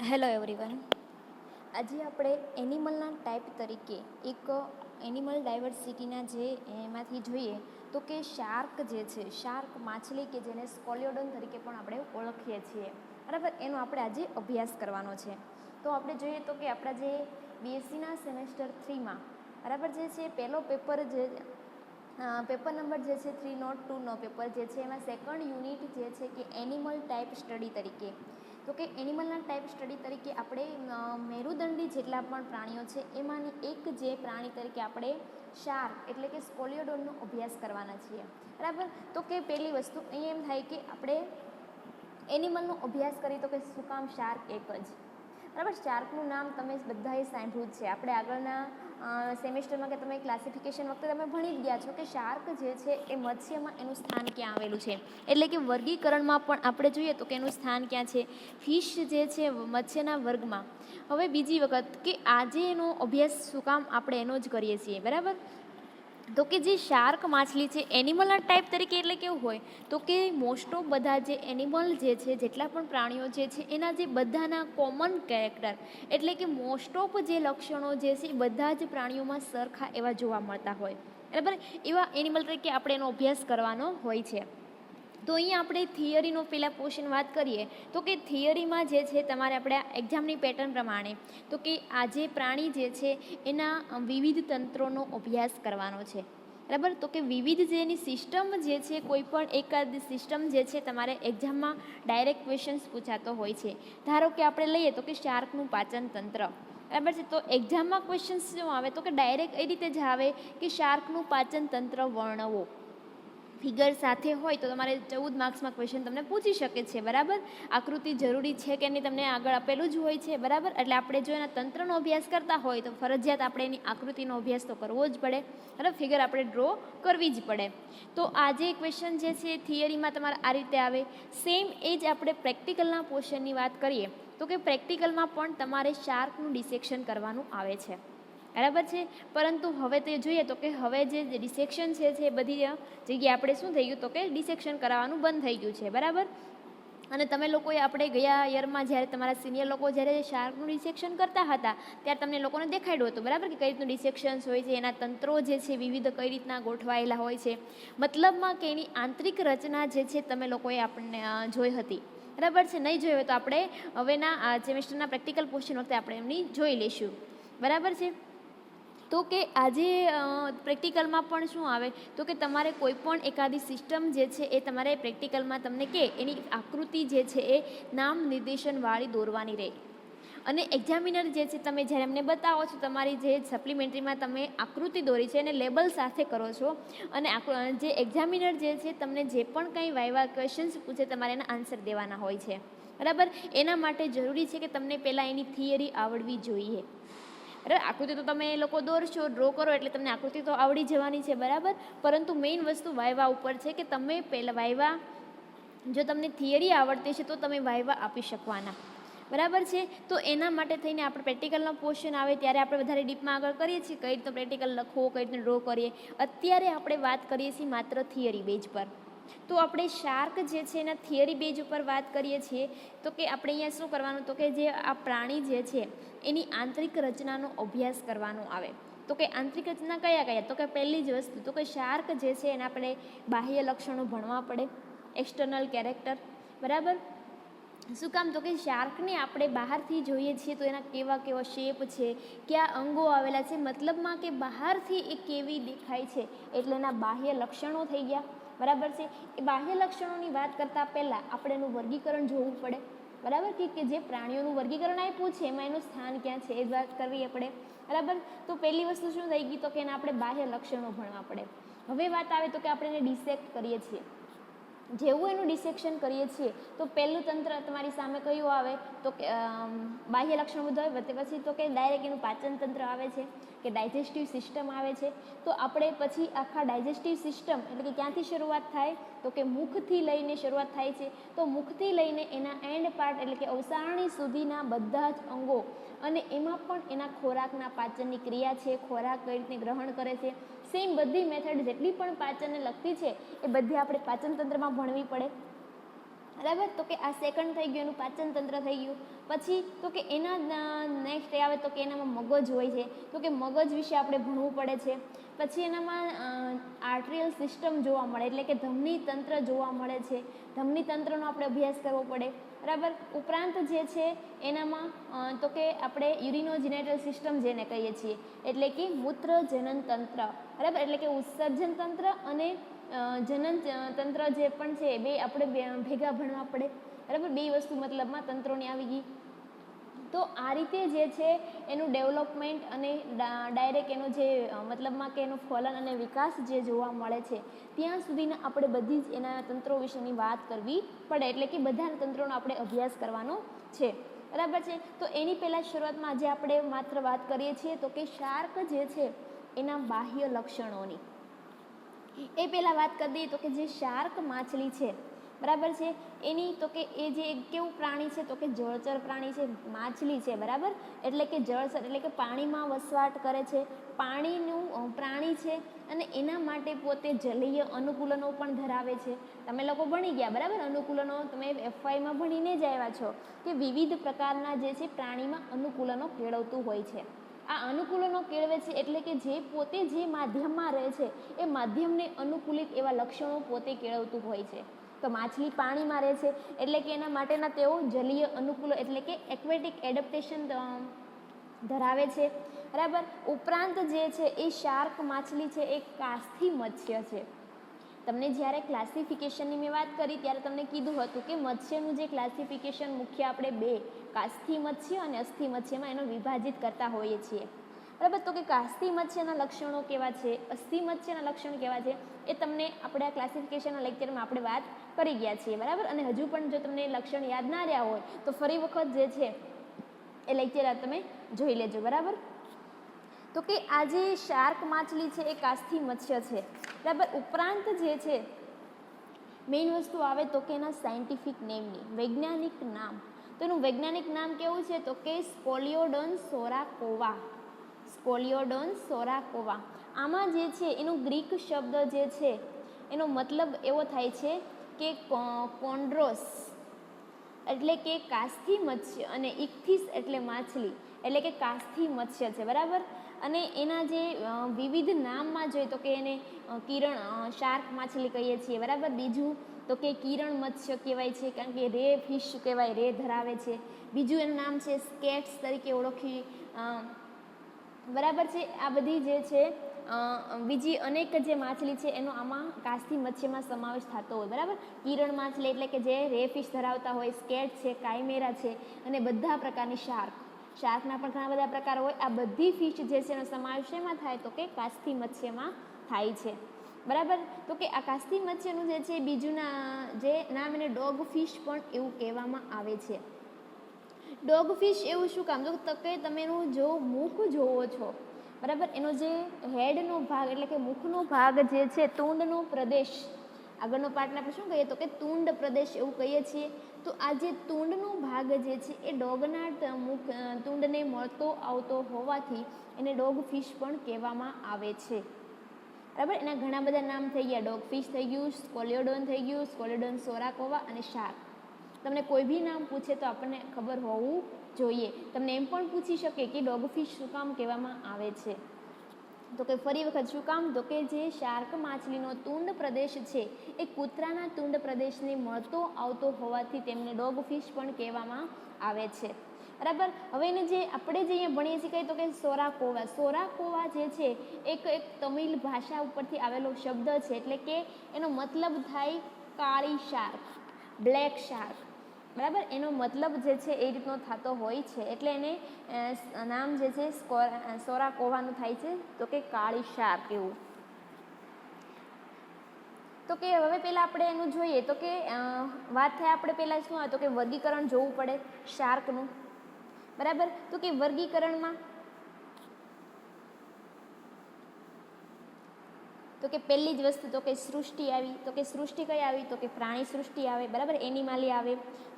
Hello everyone. આજે આપણે એનિમલના type તરીકે એક એનિમલ ડાયવર્સિટીના જે એમાંથી જોઈએ તો કે શાર્ક જે છે, શાર્ક માછલી કે જેને સ્કોલિયોડોન તરીકે પણ આપણે ઓળખીએ છીએ, બરાબર, એનો આપણે આજે અભ્યાસ કરવાનો છે. તો આપણે જોઈએ તો કે આપણા જે બીએસસીના સેમેસ્ટર 3માં બરાબર જે છે પહેલો પેપર જે પેપર નંબર જે છે 302નો પેપર જે છે એમાં સેકન્ડ યુનિટ જે છે કે એનિમલ ટાઈપ સ્ટડી તરીકે, તો કે એનિમલના ટાઈપ સ્ટડી તરીકે આપણે મેરુદંડી જેટલા પણ પ્રાણીઓ છે એમાંની એક જે પ્રાણી તરીકે આપણે શાર્ક એટલે કે સ્કોલિયોડોનનો અભ્યાસ કરવાના છીએ, બરાબર. તો કે પહેલી વસ્તુ અહીંયા એમ થાય કે આપણે એનિમલનો અભ્યાસ કરીએ તો કે શું કામ શાર્ક એક જ, બરાબર. શાર્કનું નામ તમે બધાએ સાંભળ્યું જ છે. આપણે આગળના સેમેસ્ટરમાં કે તમે ક્લાસિફિકેશન વખતે તમે ભણી જ ગયા છો કે શાર્ક જે છે એ મત્સ્યમાં એનું સ્થાન ક્યાં આવેલું છે, એટલે કે વર્ગીકરણમાં પણ આપણે જોઈએ તો કે એનું સ્થાન ક્યાં છે, ફિશ જે છે મત્સ્યના વર્ગમાં. હવે બીજી વખત કે આજે એનો અભ્યાસ શું કામ આપણે એનો જ કરીએ છીએ, બરાબર. તો કે જે શાર્ક માછલી છે એનિમલના ટાઈપ તરીકે એટલે કેવું હોય તો કે મોસ્ટ ઓફ બધા જે એનિમલ જે છે, જેટલા પણ પ્રાણીઓ જે છે એના જે બધાના કોમન કેરેક્ટર એટલે કે મોસ્ટ ઓફ જે લક્ષણો જે છે એ બધા જ પ્રાણીઓમાં સરખા એવા જોવા મળતા હોય, બરાબર. એવા એનિમલ તરીકે આપણે એનો અભ્યાસ કરવાનો હોય છે. તો અહીંયા આપણે થિયરીનો પહેલાં પોર્શન વાત કરીએ તો કે થિયરીમાં જે છે તમારે આપણે એક્ઝામની પેટર્ન પ્રમાણે તો કે આ જે પ્રાણી જે છે એના વિવિધ તંત્રોનો અભ્યાસ કરવાનો છે, બરાબર. તો કે વિવિધ જે એની સિસ્ટમ જે છે કોઈ પણ એકાદ સિસ્ટમ જે છે તમારે એક્ઝામમાં ડાયરેક્ટ ક્વેશ્ચન્સ પૂછાતો હોય છે. ધારો કે આપણે લઈએ તો કે શાર્કનું પાચન તંત્ર, બરાબર છે. તો એક્ઝામમાં ક્વેશ્ચન્સ શું આવે તો કે ડાયરેક્ટ એ રીતે જ આવે કે શાર્કનું પાચન તંત્ર વર્ણવો. ફિગર સાથે હોય તો તમારે 14 માર્ક્સમાં ક્વેશ્ચન તમને પૂછી શકે છે, બરાબર. આકૃતિ જરૂરી છે કે નહીં તમને આગળ આપેલું જ હોય છે, બરાબર. એટલે આપણે જો એના તંત્રનો અભ્યાસ કરતા હોય તો ફરજિયાત આપણે એની આકૃતિનો અભ્યાસ તો કરવો જ પડે, બરાબર. ફિગર આપણે ડ્રો કરવી જ પડે. તો આ જે ક્વેશ્ચન જે છે થિયરીમાં તમારે આ રીતે આવે. સેમ એ જ આપણે પ્રેક્ટિકલના પોર્શનની વાત કરીએ તો કે પ્રેક્ટિકલમાં પણ તમારે શાર્કનું ડિસેક્શન કરવાનું આવે છે, બરાબર છે. પરંતુ હવે તે જોઈએ તો કે હવે જે ડિસેક્શન છે એ બધી જગ્યાએ આપણે શું થઈ ગયું તો કે ડિસેક્શન કરાવવાનું બંધ થઈ ગયું છે, બરાબર. અને તમે લોકોએ આપણે ગયા યરમાં જ્યારે તમારા સિનિયર લોકો જ્યારે શાર્કનું ડિસેક્શન કરતા હતા ત્યારે તમને લોકોને દેખાડ્યું હતું, બરાબર, કે કઈ રીતનું ડિસેક્શન્સ હોય છે, એના તંત્રો જે છે વિવિધ કઈ રીતના ગોઠવાયેલા હોય છે, મતલબમાં કે એની આંતરિક રચના જે છે તમે લોકોએ આપણને જોઈ હતી, બરાબર છે. નહીં જોઈ હોય તો આપણે હવેના સેમેસ્ટરના પ્રેક્ટિકલ પોર્શન વખતે આપણે એમની જોઈ લઈશું, બરાબર છે. તો કે આજે પ્રેક્ટિકલમાં પણ શું આવે તો કે તમારે કોઈ પણ એકાદી સિસ્ટમ જે છે એ તમારે પ્રેક્ટિકલમાં તમને કે એની આકૃતિ જે છે એ નામ નિર્દેશનવાળી દોરવાની રહે. અને એક્ઝામિનર જે છે તમે જ્યારે એમને બતાવો છો તમારી જે સપ્લિમેન્ટરીમાં તમે આકૃતિ દોરી છે એને લેબલ સાથે કરો છો, અને જે એક્ઝામિનર જે છે તમને જે પણ કંઈ વાયવા ક્વેશ્ચન્સ પૂછે તમારે એના આન્સર દેવાના હોય છે, બરાબર. એના માટે જરૂરી છે કે તમને પહેલાં એની થિયરી આવડવી જોઈએ, બરાબર. આકૃતિ તો તમે એ લોકો દોરશો, ડ્રો કરો એટલે તમને આકૃતિ તો આવડી જવાની છે, બરાબર. પરંતુ મેઇન વસ્તુ વાયવા ઉપર છે કે તમે પહેલાં વાયવા જો તમને થિયરી આવડતી છે તો તમે વાયવા આપી શકવાના, બરાબર છે. તો એના માટે થઈને આપણે પ્રેક્ટિકલનો પોર્શન આવે ત્યારે આપણે વધારે ડીપમાં આગળ કરીએ છીએ કઈ રીતે પ્રેક્ટિકલ લખવો, કઈ રીતે ડ્રો કરીએ. અત્યારે આપણે વાત કરીએ છીએ માત્ર થિયરી બેઝ પર. તો આપણે શાર્ક જે છે એના થિયરી બેઝ ઉપર વાત કરીએ છીએ તો કે આપણે અહીંયા શું કરવાનું તો કે જે આ પ્રાણી જે છે એની આંતરિક રચનાનો અભ્યાસ કરવાનો આવે. તો કે આંતરિક રચના કયા કયા તો કે પહેલી જ વસ્તુ તો કે શાર્ક જે છે એના આપણે બાહ્ય લક્ષણો ભણવા પડે, એક્સટર્નલ કેરેક્ટર, બરાબર. શું કામ તો કે શાર્કને આપણે બહારથી જોઈએ છીએ તો એના કેવા કેવા શેપ છે, કયા અંગો આવેલા છે, મતલબમાં કે બહારથી એ કેવી દેખાય છે એટલે એના બાહ્ય લક્ષણો થઈ ગયા, બરાબર છે. એ બાહ્ય લક્ષણોની વાત કરતાં પહેલાં આપણે એનું વર્ગીકરણ જોવું પડે, બરાબર. કે જે પ્રાણીઓનું વર્ગીકરણ આપ્યું છે એમાં એનું સ્થાન ક્યાં છે એ જ વાત કરવી પડે, બરાબર. તો પહેલી વસ્તુ શું થઈ ગઈ તો કે એના આપણે બાહ્ય લક્ષણો ભણવા પડે. હવે વાત આવે તો કે આપણે એને ડિસેક્ટ કરીએ છીએ. જેવું એનું ડિસેક્શન કરીએ છીએ તો પહેલું તંત્ર તમારી સામે કયું આવે તો કે બાહ્ય લક્ષણ બધું આવે, પછી તો કે ડાયરેક્ટ એનું પાચન તંત્ર આવે છે કે ડાયજેસ્ટિવ સિસ્ટમ આવે છે. તો આપણે પછી આખા ડાયજેસ્ટિવ સિસ્ટમ એટલે કે ક્યાંથી શરૂઆત થાય તો કે મુખથી લઈને શરૂઆત થાય છે. તો મુખથી લઈને એના એન્ડ પાર્ટ એટલે કે અવસારણી સુધીના બધા જ અંગો અને એમાં પણ એના ખોરાકના પાચનની ક્રિયા છે, ખોરાક કઈ રીતે ગ્રહણ કરે છે, સેમ બધી મેથડ જેટલી પણ પાચનને લગતી છે એ બધી આપણે પાચન તંત્રમાં ભણવી પડે, બરાબર. તો કે આ સેકન્ડ થઈ ગયું, એનું પાચન તંત્ર થઈ ગયું. પછી તો કે એના નેક્સ્ટ આવે તો કે એનામાં મગજ હોય છે, તો કે મગજ વિશે આપણે ભણવું પડે છે. પછી એનામાં આર્ટરિયલ સિસ્ટમ જોવા મળે, એટલે કે ધમની તંત્ર જોવા મળે છે. ધમની તંત્રનો આપણે અભ્યાસ કરવો પડે, બરાબર. ઉપરાંત જે છે એનામાં તો કે આપણે યુરિનોજેનેટલ સિસ્ટમ જેને કહીએ છીએ, એટલે કે મૂત્ર જનન તંત્ર, બરાબર. એટલે કે ઉત્સર્જન તંત્ર અને જનન તંત્ર જે પણ છે બે આપણે ભેગા ભણવા પડે, બરાબર. બે વસ્તુ મતલબમાં તંત્રોની આવી ગઈ. તો આ રીતે જે છે એનું ડેવલપમેન્ટ અને ડાયરેક્ટ એનો જે મતલબમાં કે એનું ફલન અને વિકાસ જે જોવા મળે છે ત્યાં સુધીના આપણે બધી જ એના તંત્રો વિશેની વાત કરવી પડે, એટલે કે બધા તંત્રોનો આપણે અભ્યાસ કરવાનો છે, બરાબર છે. તો એની પહેલાં શરૂઆતમાં આજે આપણે માત્ર વાત કરીએ છીએ તો કે શાર્ક જે છે એના બાહ્ય લક્ષણોની. એ પહેલાં વાત કરી દઈએ તો કે જે શાર્ક માછલી છે, બરાબર છે, એની તો કે એ જે કેવું પ્રાણી છે તો કે જળચર પ્રાણી છે, માછલી છે, બરાબર. એટલે કે જળચર એટલે કે પાણીમાં વસવાટ કરે છે, પાણીનું પ્રાણી છે અને એના માટે પોતે જલીય અનુકૂલનો પણ ધરાવે છે. તમે લોકો ભણી ગયા, બરાબર. અનુકૂલનો તમે FYમાં ભણીને જ આવ્યા છો કે વિવિધ પ્રકારના જે છે પ્રાણીમાં અનુકૂલનો કેળવતું હોય છે. આ અનુકૂલનો કેળવે છે એટલે કે જે પોતે જે માધ્યમમાં રહે છે એ માધ્યમને અનુકૂલિત એવા લક્ષણો પોતે કેળવતું હોય છે. તો માછલી પાણીમાં રહે છે એટલે કે એના માટેના તેઓ જલીય અનુકૂળ એટલે કે એક્વેટિક એડપ્ટેશન ધરાવે છે, બરાબર. ઉપરાંત જે છે એ શાર્ક માછલી છે એ કાસ્થિ મત્સ્ય છે. તમને જ્યારે ક્લાસિફિકેશનની મેં વાત કરી ત્યારે તમને કીધું હતું કે મત્સ્યનું જે ક્લાસિફિકેશન મુખ્ય આપણે બે કાસ્થિ મત્સ્ય અને અસ્થિ મત્સ્યમાં એનો વિભાજિત કરતા હોઈએ છીએ, બરાબર. તો કે કાસ્થિ મત્સ્યના લક્ષણો કેવા છે, અસ્થિ મત્સ્યના લક્ષણો કેવા છે એ તમને આપણે આ ક્લાસિફિકેશનના લેક્ચરમાં આપણે વાત કરી ગયા છીએ, બરાબર. અને હજુ પણ જો તમને લક્ષણ યાદ ના રહ્યા હોય તો ફરી વખત જે છે એ લેક્ચર તમે જોઈ લેજો, બરાબર. તો કે આ જે શાર્ક માછલી છે એ કાસ્થિ મત્સ્ય છે, બરાબર. ઉપરાંત જે છે મેઇન વસ્તુ આવે તો કે એના સાયન્ટિફિક નેમની, વૈજ્ઞાનિક નામ. તો એનું વૈજ્ઞાનિક નામ કેવું છે તો કે સ્કોલિયોડોન સોરાકોવા, સ્કોલિયોડોન સોરાકોવા. આમાં જે છે એનું ગ્રીક શબ્દ જે છે એનો મતલબ એવો થાય છે કે કોન્ડ્રોસ એટલે કે કાસ્થિ મત્સ્ય અને ઇક્થિસ એટલે માછલી એટલે કે કાસ્થિ મત્સ્ય છે, બરાબર. અને એના જે વિવિધ નામમાં જોઈએ તો કે એને કિરણ શાર્ક માછલી કહીએ છીએ, બરાબર. બીજું તો કે કિરણ મત્સ્ય કહેવાય છે કારણ કે રે ફિશ કહેવાય, રે ધરાવે છે. બીજું એનું નામ છે સ્કેટ્સ તરીકે ઓળખી, બરાબર છે. આ બધી જે છે બીજી અનેક જે માછલી છે એનો આમાં કાસ્થિ મત્સ્યમાં સમાવેશ થતો હોય, બરાબર. કિરણ માછલી એટલે કે જે રે ફિશ ધરાવતા હોય, સ્કેટ છે, કાયમેરા છે અને બધા પ્રકારની શાર્કના પણ ઘણા બધા પ્રકાર હોય. આ બધી ફિશ જે છે એનો સમાવેશ એમાં થાય તો કે કાસ્થિ મત્સ્યમાં થાય છે, બરાબર. તો કે આ કાસ્થિ મત્સ્યનું જે છે બીજું જે નામ એને ડોગ ફિશ પણ એવું કહેવામાં આવે છે. ડોગ ફિશ એવું શું કામ તો કે તમે એનું જો મુખ જોવો છો, બરાબર. એનો જે હેડનો ભાગ એટલે કે મુખનો ભાગ જે છે તુંડનો પ્રદેશ, આગળનો પાર્ટને આપણે શું કહીએ તો કે તુંડ પ્રદેશ એવું કહીએ છીએ. તો આ જે તુંડનો ભાગ જે છે એ ડોગના તુંડને મળતો આવતો હોવાથી એને ડોગ ફિશ પણ કહેવામાં આવે છે, બરાબર. એના ઘણા બધા નામ થઈ ગયા, ડોગ ફિશ થઈ ગયું, સ્કોલિયોડોન થઈ ગયું, સ્કોલિયોડોન સોરાકોવા અને શાર્ક. તમને કોઈ બી નામ પૂછે તો આપણને ખબર હોવું જોઈએ. તમને એમ પણ પૂછી શકે કે ડોગ ફિશ શું કામ કહેવામાં આવે છે, તો કે ફરી વખત શું કામ તો કે જે શાર્ક માછલીનો તુંડ પ્રદેશ છે એ કૂતરાના તુંડ પ્રદેશને મળતો આવતો હોવાથી તેમને ડોગ ફિશ પણ કહેવામાં આવે છે, બરાબર. હવે એને જે આપણે જે અહીંયા ભણીએ છીએ તો કે સોરાકોવા, સોરાકોવા જે છે એક તમિલ ભાષા ઉપરથી આવેલો શબ્દ છે એટલે કે એનો મતલબ થાય કાળી શાર્ક, બ્લેક શાર્ક, બરાબર. એનો મતલબ જે છે એ રીતનો થતો હોય છે એટલે એને નામ જે છે સોરાકોવાનું થાય છે તો કે કાળી શાર્ક એવું. તો કે હવે પહેલાં આપણે એનું જોઈએ તો કે વાત થાય આપણે પહેલાં શું આવે તો કે વર્ગીકરણ જોવું પડે શાર્કનું, બરાબર. તો કે વર્ગીકરણમાં તો કે પહેલી જ વસ્તુ તો કે સૃષ્ટિ આવી, તો કે સૃષ્ટિ કઈ આવી તો કે પ્રાણી સૃષ્ટિ આવે, બરાબર. એનિમાલી આવે.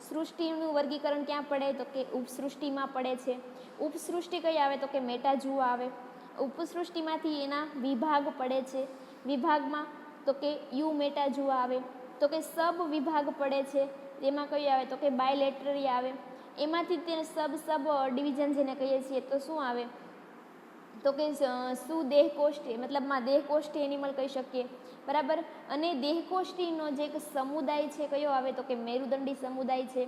સૃષ્ટિનું વર્ગીકરણ ક્યાં પડે તો કે ઉપસૃષ્ટિમાં પડે છે. ઉપસૃષ્ટિ કઈ આવે તો કે મેટાજુઓ આવે. ઉપસૃષ્ટિમાંથી એના વિભાગ પડે છે, વિભાગમાં તો કે યુ મેટાજુઓ આવે. તો કે સબ વિભાગ પડે છે, તેમાં કયું આવે તો કે બાયલેટરરી આવે. એમાંથી તે સબ ડિવિઝન જેને કહીએ છીએ તો શું આવે તો કે સુદેહકોષ્ઠી, મતલબમાં દેહકોષ્ઠી એનિમલ કહી શકીએ, બરાબર. અને દેહકોષ્ઠીનો જે એક સમુદાય છે કયો આવે તો કે મેરુદંડી સમુદાય છે.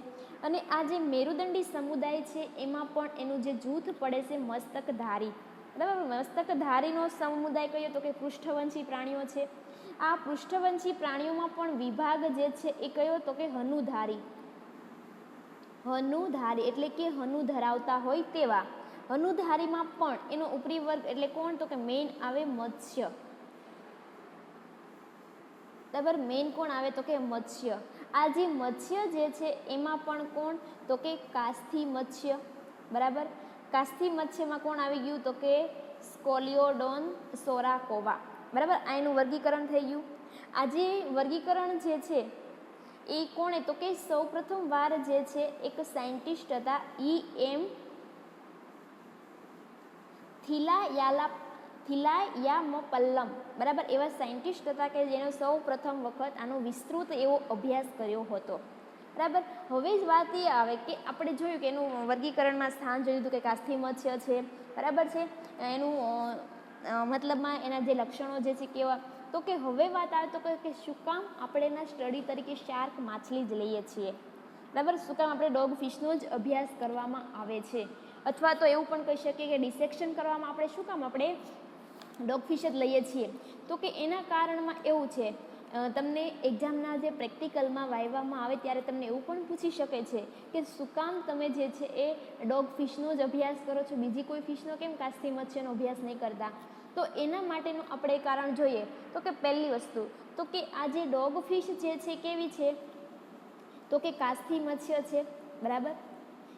અને આ જે મેરુદંડી સમુદાય છે એમાં પણ એનું જે જૂથ પડે છે મસ્તકધારી, બરાબર. મસ્તકધારીનો સમુદાય કયો તો કે પૃષ્ઠવંશી પ્રાણીઓ છે. આ પૃષ્ઠવંશી પ્રાણીઓમાં પણ વિભાગ જે છે એ કયો તો કે હનુધારી. હનુધારી એટલે કે હનુ ધરાવતા હોય તેવા. હનુધારીમાં પણ એનો ઉપરી વર્ગ એટલે કોણ તો કે મેઇન આવે મત્સ્ય, બરાબર. મેઇન કોણ આવે તો કે મત્સ્ય. આ જે મત્સ્ય જે છે એમાં પણ કોણ તો કે કાસ્થી મત્સ્ય, બરાબર. કાસ્થી મત્સ્યમાં કોણ આવી ગયું તો કે સ્કોલિયોડોન સોરાકોવા, બરાબર. આ એનું વર્ગીકરણ થઈ ગયું. આ જે વર્ગીકરણ જે છે એ કોણે તો કે સૌપ્રથમ વાર જે છે એક સાયન્ટિસ્ટ હતા E.M. થિલાયામપલ્લમ, બરાબર. એવા સાયન્ટિસ્ટ હતા કે જેનો સૌ પ્રથમ વખત આનો વિસ્તૃત એવો અભ્યાસ કર્યો હતો, બરાબર. હવે જ વાત એ આવે કે આપણે જોયું કે એનું વર્ગીકરણમાં સ્થાન જોયું હતું કે કાસ્થી મત્સ્ય છે, બરાબર છે. એનું મતલબમાં એના જે લક્ષણો જે છે કેવા, તો કે હવે વાત આવે તો કે શું કામ આપણે એના સ્ટડી તરીકે શાર્ક માછલી જ લઈએ છીએ, બરાબર. શું કામ આપણે ડોગ ફિશનો જ અભ્યાસ કરવામાં આવે છે, અથવા તો એવું પણ કહી શકીએ કે ડિસેક્શન કરવામાં આપણે શું કામ આપણે ડોગ ફિશ જ લઈએ છીએ, તો કે એના કારણમાં એવું છે તમને એક્ઝામના જે પ્રેક્ટિકલમાં વાયવામાં આવે ત્યારે તમને એવું પણ પૂછી શકે છે કે શું કામ તમે જે છે એ ડોગ ફિશનો જ અભ્યાસ કરો છો, બીજી કોઈ ફિશનો કેમ કાસ્થી મત્સ્યનો અભ્યાસ નહીં કરતા. તો એના માટેનું આપણે કારણ જોઈએ તો કે પહેલી વસ્તુ તો કે આ જે ડોગ ફિશ જે છે કેવી છે તો કે કાસ્થી મત્સ્ય છે, બરાબર.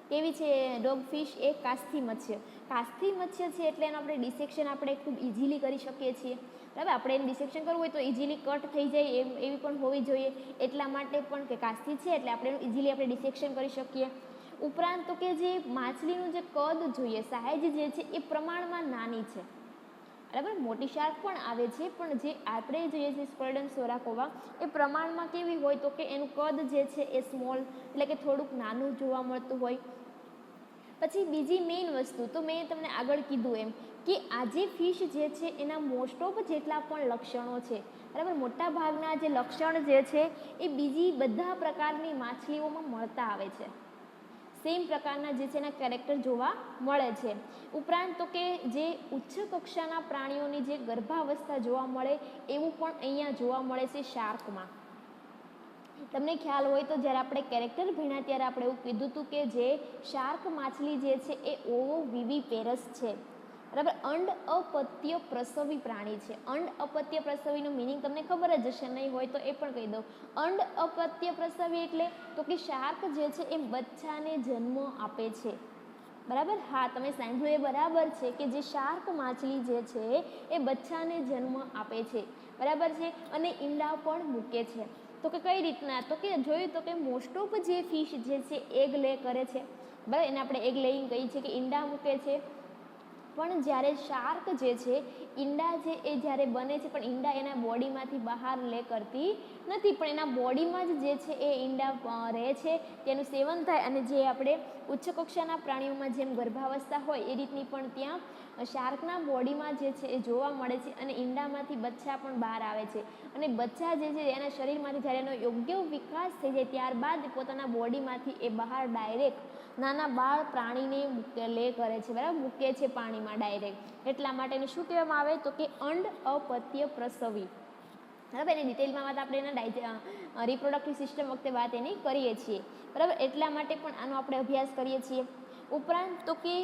કેવી છે ડોગ ફિશ એ કાસ્થી મત્સ્ય. કાસ્થી મત્સ્ય છે એટલે એનું આપણે ડિસેક્શન આપણે ખૂબ ઇઝીલી કરી શકીએ છીએ, બરાબર. આપણે એનું ડિસેક્શન કરવું હોય તો ઇઝીલી કટ થઈ જાય એવી પણ હોવી જોઈએ, એટલા માટે પણ કે કાસ્થી છે એટલે આપણે ઇઝીલી આપણે ડિસેક્શન કરી શકીએ. ઉપરાંત તો કે જે માછલીનું જે કદ જોઈએ, સાઇઝ જે છે એ પ્રમાણમાં નાની છે, બરાબર. મોટી શાર્ક પણ આવે છે પણ જે આપણે જોઈએ છે સ્કોલિયોડોન સોરાકોવા એ પ્રમાણમાં કેવી હોય તો કે એનું કદ જે છે એ સ્મોલ એટલે કે થોડુંક નાનું જોવા મળતું હોય. પછી બીજી મેઇન વસ્તુ તો મેં તમને આગળ કીધું એમ કે આ જે ફિશ જે છે એના મોસ્ટ ઓફ જેટલા પણ લક્ષણો છે, બરાબર. મોટા ભાગના જે લક્ષણ જે છે એ બીજી બધા પ્રકારની માછલીઓમાં મળતા આવે છે, સેમ પ્રકારના જે છે એના કેરેક્ટર જોવા મળે છે. ઉપરાંત તો કે જે ઉચ્ચ કક્ષાના પ્રાણીઓની જે ગર્ભાવસ્થા જોવા મળે એવું પણ અહીંયા જોવા મળે છે શાર્કમાં. તમને ખ્યાલ હોય તો જ્યારે આપણે કેરેક્ટર ભણ્યા ત્યારે આપણે એવું કીધું હતું કે જે શાર્ક માછલી જે છે એ ઓવોવિવિપેરસ છે, બરાબર. અંડ અપત્ય પ્રસવી પ્રાણી છે. અંડ અપત્ય પ્રસવીનો મિનિંગ તમને ખબર જ હશે, નહીં હોય તો એ પણ કહી દઉં. અંડ અપત્ય પ્રસવી એટલે તો કે શાર્ક જે છે એ બચ્ચાને જન્મ આપે છે, બરાબર. હા, તમે સાંભળ્યું એ બરાબર છે કે જે શાર્ક માછલી જે છે એ બચ્ચાને જન્મ આપે છે, બરાબર છે. અને ઈંડા પણ મૂકે છે. તો કે કઈ રીતના તો કે જોયું તો કે મોસ્ટ ઓફ જે ફિશ જે છે એગ લે કરે છે, બરાબર. એને આપણે એગ લેઈંગ કહીએ છીએ કે ઈંડા મૂકે છે. પણ જ્યારે શાર્ક જે છે ઈંડા છે એ જ્યારે બને છે પણ ઈંડા એના બોડીમાંથી બહાર લે કરતી નથી, પણ એના બોડીમાં જ જે છે એ ઈંડા રહે છે, તેનું સેવન થાય. અને જે આપણે ઉચ્ચ કક્ષાના પ્રાણીઓમાં જેમ ગર્ભાવસ્થા હોય એ રીતની પણ ત્યાં શાર્કના બોડીમાં જે છે એ જોવા મળે છે. અને ઈંડામાંથી બચ્ચા પણ બહાર આવે છે. અને બચ્ચા જે છે એના શરીરમાંથી જ્યારે એનો યોગ્ય વિકાસ થઈ જાય ત્યારબાદ પોતાના બોડીમાંથી એ બહાર ડાયરેક્ટ નાના બાળ પ્રાણીને લે કરે છે, બરાબર. મૂકે છે પાણીમાં ડાયરેક્ટ. એટલા માટે એને શું કહેવામાં આવે તો કે અંડ અપત્ય પ્રસવી, બરાબર. એની ડિટેલમાં વાત આપણે એના રિપ્રોડક્ટિવ સિસ્ટમ વખતે વાત એની કરીએ છીએ, બરાબર. એટલા માટે પણ આનો આપણે અભ્યાસ કરીએ છીએ. ઉપરાંત તો કે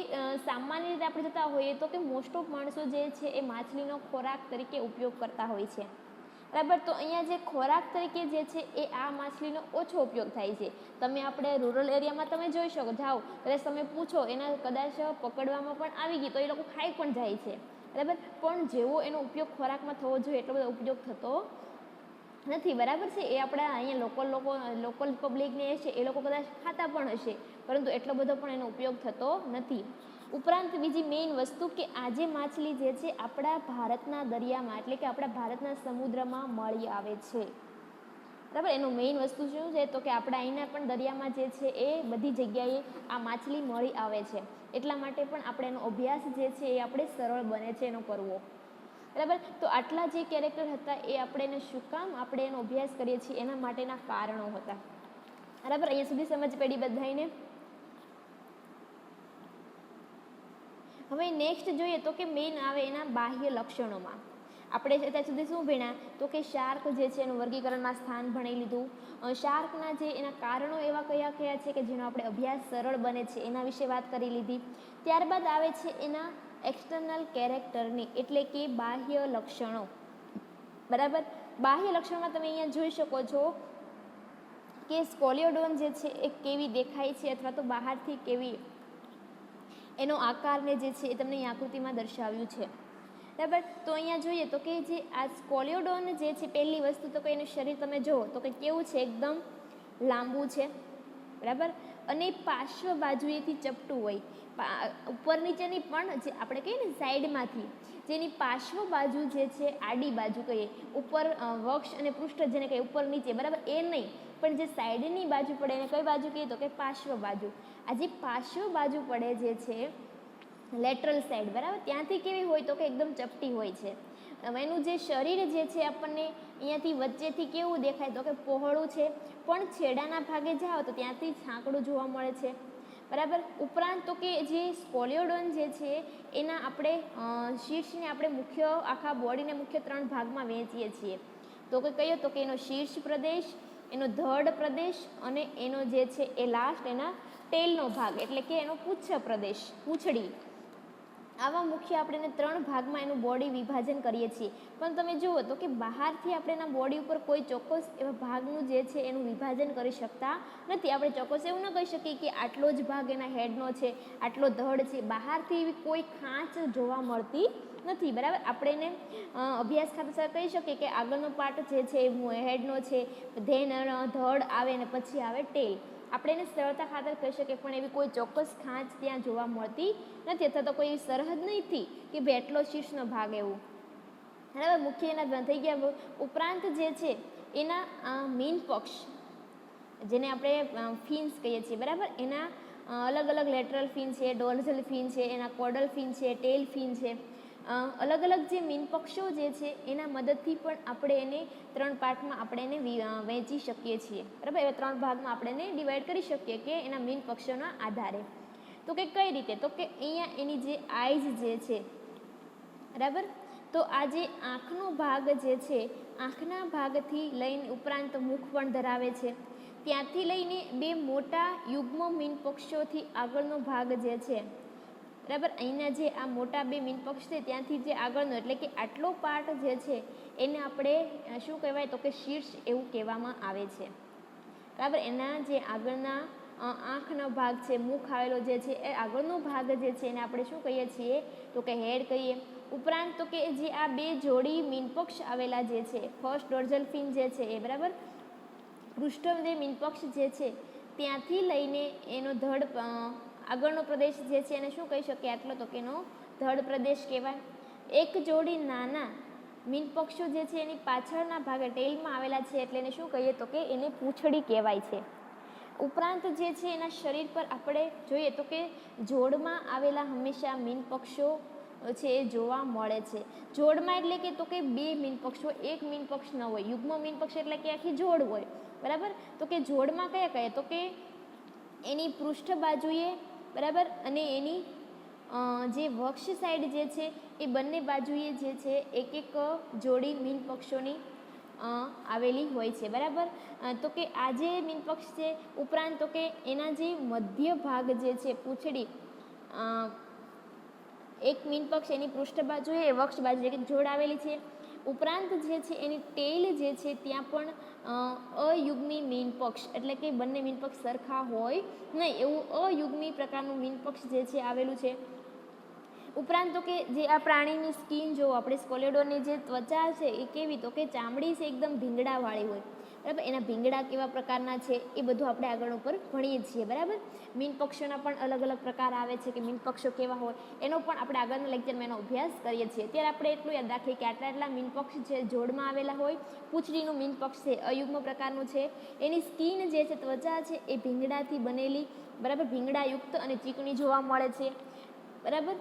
સામાન્ય રીતે આપણે જતા હોઈએ તો કે મોસ્ટ ઓફ માણસો જે છે એ માછલીનો ખોરાક તરીકે ઉપયોગ કરતા હોય છે, બરાબર. તો અહીંયા જે ખોરાક તરીકે જે છે એ આ માછલીનો ઓછો ઉપયોગ થાય છે. તમે આપણે રૂરલ એરિયામાં તમે જોઈ શકો, જાઓ કદાચ તમે પૂછો એના કદાચ પકડવામાં પણ આવી ગઈ તો એ લોકો ખાઈ પણ જાય છે, બરાબર. પણ જેવો એનો ઉપયોગ ખોરાકમાં થવો જોઈએ એટલો બધો ઉપયોગ થતો નથી, બરાબર છે. એ આપણા અહીંયા લોકલ પબ્લિકને છે એ લોકો કદાચ ખાતા પણ હશે, પરંતુ એટલો બધો પણ એનો ઉપયોગ થતો નથી. ઉપરાંત બીજી મેઇન વસ્તુ કે આજે માછલી જે છે આપણા ભારતના દરિયામાં એટલે કે આપણા ભારતના સમુદ્રમાં મળી આવે છે, બરાબર. એનું મેઇન વસ્તુ શું છે તો કે આપણા અહીંના પણ દરિયામાં જે છે એ બધી જગ્યાએ આ માછલી મળી આવે છે, એટલા માટે પણ આપણે એનો અભ્યાસ જે છે એ આપણે સરળ બને છે એનો કરવો. બરાબર. તો આટલા જે કેરેક્ટર હતા એ આપણે એને શું કામ આપણે એનો અભ્યાસ કરીએ છીએ એના માટેના કારણો હતા. બરાબર. અહીંયા સુધી સમજ પડી બધાઈને? હવે નેક્સ્ટ જોઈએ તો કે મેઇન આવે એના બાહ્ય લક્ષણોમાં. આપણે અત્યાર સુધી શું ભણ્યા તો કે શાર્ક જે છે એનું વર્ગીકરણમાં સ્થાન ભણી લીધું. શાર્કના જે એના કારણો એવા કયા કયા છે કે જેનો આપણે અભ્યાસ સરળ બને છે એના વિશે વાત કરી લીધી. ત્યારબાદ આવે છે એના એક્સટર્નલ કેરેક્ટરની એટલે કે બાહ્ય લક્ષણો. બરાબર. બાહ્ય લક્ષણમાં તમે અહીંયા જોઈ શકો છો કે સ્કોલિયોડોન જે છે એ કેવી દેખાય છે અથવા તો બહારથી કેવી એનો આકારને જે છે એ તમને અહીં આકૃતિમાં દર્શાવ્યું છે. બરાબર. તો અહીંયા જોઈએ તો કે જે આ સ્કોલિયોડોન જે છે પહેલી વસ્તુ તો કે એનું શરીર તમે જુઓ તો કે કેવું છે, એકદમ લાંબુ છે. બરાબર. અને પાર્શ્વ બાજુએથી ચપટું હોય, ઉપર નીચેની પણ જે આપણે કહીએ ને સાઈડમાંથી જેની પાર્શ્વ બાજુ જે છે આડી બાજુ કહીએ, ઉપર વક્ષ અને પૃષ્ઠ જેને કહીએ ઉપર નીચે, બરાબર, એ નહીં પણ જે સાઈડની બાજુ પડે એને કઈ બાજુ કહીએ તો કે પાર્શ્વ બાજુ. આ જે પાર્શ્વ બાજુ પડે જે છે લેટરલ સાઈડ, બરાબર, ત્યાંથી કેવી હોય તો કે એકદમ ચપટી હોય છે. એનું જે શરીર જે છે આપણને અહીંયાથી વચ્ચેથી કેવું દેખાય તો કે પહોળું છે, પણ છેડાના ભાગે જાઓ તો ત્યાંથી સાંકડું જોવા મળે છે. બરાબર. ઉપરાંત તો કે જે સ્કોલિયોડોન જે છે એના આપણે શીર્ષને આપણે મુખ્ય આખા બોડીને મુખ્ય 3 ભાગમાં વહેંચીએ છીએ. તો કે કયો તો કે એનો શીર્ષ પ્રદેશ, એનો ધડ પ્રદેશ અને એનો જે છે એ લાસ્ટ એના ટેલનો ભાગ એટલે કે એનો પૂંછ પ્રદેશ, પૂંછડી. આવા મુખ્ય આપણે 3 ભાગમાં એનું બોડી વિભાજન કરીએ છીએ. પણ તમે જુઓ તો કે બહારથી આપણે એના બોડી ઉપર કોઈ ચોક્કસ એવા ભાગનું જે છે એનું વિભાજન કરી શકતા નથી. આપણે ચોક્કસ એવું ન કહી શકીએ કે આટલો જ ભાગ એના હેડનો છે, આટલો ધડ છે. બહારથી એવી કોઈ ખાંચ જોવા મળતી નથી. બરાબર. આપણે એને અભ્યાસ ખાતર કહી શકીએ કે આગળનો પાર્ટ જે છે એ હેડનો છે, ધેન ધડ આવે ને પછી આવે ટેલ. આપણે એને સરળતા ખાતર કહી શકીએ પણ એવી કોઈ ચોક્કસ ખાંચ ત્યાં જોવા મળતી નથી અથવા તો કોઈ એવી સરહદ નથી કે ભાઈ એટલો શીર્ષનો ભાગ એવું. બરાબર. મુખ્ય એના થઈ ગયા. ઉપરાંત જે છે એના મીન પક્ષ જેને આપણે ફિન્સ કહીએ છીએ, બરાબર, એના અલગ અલગ લેટરલ ફિન છે, ડોર્ઝલ ફિન છે, એના કોડલ ફિન છે, ટેલ ફિન છે. અલગ અલગ જે મીન પક્ષો જે છે એના મદદથી પણ આપણે એને 3 પાર્ટમાં આપણે એને વહેંચી શકીએ છીએ. બરાબર. એવા 3 ભાગમાં આપણે એને ડિવાઈડ કરી શકીએ કે એના મીન પક્ષોના આધારે. તો કે કઈ રીતે તો કે અહીંયા એની જે આઈઝ જે છે, બરાબર, તો આ જે આંખનો ભાગ જે છે આંખના ભાગથી લઈને ઉપરાંત મુખ પણ ધરાવે છે. ત્યાંથી લઈને 2 મોટા યુગ્મ મીન પક્ષોથી આગળનો ભાગ જે છે, બરાબર, અહીંના જે આ મોટા 2 મીન પક્ષ છે ત્યાંથી જે આગળનો એટલે કે આટલો પાર્ટ જે છે એને આપણે શું કહેવાય તો કે શીર્ષ એવું કહેવામાં આવે છે. બરાબર. એના જે આગળના આંખનો ભાગ છે, મુખ આવેલો જે છે એ આગળનો ભાગ જે છે એને આપણે શું કહીએ છીએ તો કે હેડ કહીએ. ઉપરાંત તો કે જે આ 2 જોડી મીનપક્ષ આવેલા જે છે, ફર્સ્ટ ડોર્ઝલ ફિન જે છે એ, બરાબર, પૃષ્ઠ જે મીનપક્ષ જે છે ત્યાંથી લઈને એનો ધડ આગળનો પ્રદેશ જે છે એને શું કહી શકીએ આટલો તો કે એનો ધડ પ્રદેશ કહેવાય. એક જોડી નાના મીનપક્ષો જે છે એની પાછળના ભાગે ટેલમાં આવેલા છે એટલે એને શું કહીએ તો કે એને પૂંછડી કહેવાય છે. ઉપરાંત જે છે એના શરીર પર આપણે જોઈએ તો કે જોડમાં આવેલા હંમેશા મીનપક્ષો છે એ જોવા મળે છે. જોડમાં એટલે કે તો કે 2 મીનપક્ષો, એક મીનપક્ષ ન હોય. યુગ્મ મીનપક્ષ એટલે કે આખી જોડ હોય. બરાબર. તો કે જોડમાં કયા કયા તો કે એની પૃષ્ઠ બાજુએ, બરાબર, અને એની જે વક્ષ સાઈડ જે છે એ બંને બાજુએ જે છે એક એક જોડી મીનપક્ષોની આવેલી હોય છે. બરાબર. તો કે આ જે મીનપક્ષ છે ઉપરાંત તો કે એના જે મધ્ય ભાગ જે છે પૂંછડી, એક મીનપક્ષ એની પૃષ્ઠ બાજુએ વક્ષ બાજુ એક જોડ આવેલી છે. ઉપરાંત જે છે એની ટેલ જે છે ત્યાં પણ અયુગ્મી મીનપક્ષ એટલે કે બંને મીનપક્ષ સરખા હોય નહીં એવું અયુગ્મી પ્રકારનું મીનપક્ષ જે છે આવેલું છે. ઉપરાંત તો કે જે આ પ્રાણીની સ્કિન જો આપણે સ્કોલિયોડોનની જે ત્વચા છે એ કેવી તો કે ચામડી છે એકદમ ભીંગડાવાળી હોય. બરાબર. એના ભીંગડા કેવા પ્રકારના છે એ બધું આપણે આગળ ઉપર ભણીએ છીએ. બરાબર. મીન પક્ષીઓના પણ અલગ અલગ પ્રકાર આવે છે કે મીન પક્ષીઓ કેવા હોય એનો પણ આપણે આગળના લેક્ચરમાં એનો અભ્યાસ કરીએ છીએ. ત્યારે આપણે એટલું યાદ રાખીએ કે આટલા મીન પક્ષી છે જોડમાં આવેલા હોય. પૂંછડીનું મીન પક્ષ છે અયુગ્મ પ્રકારનું છે. એની સ્કિન જે છે ત્વચા છે એ ભીંગડાથી બનેલી, બરાબર, ભીંગડાયુક્ત અને ચીકણી જોવા મળે છે. બરાબર.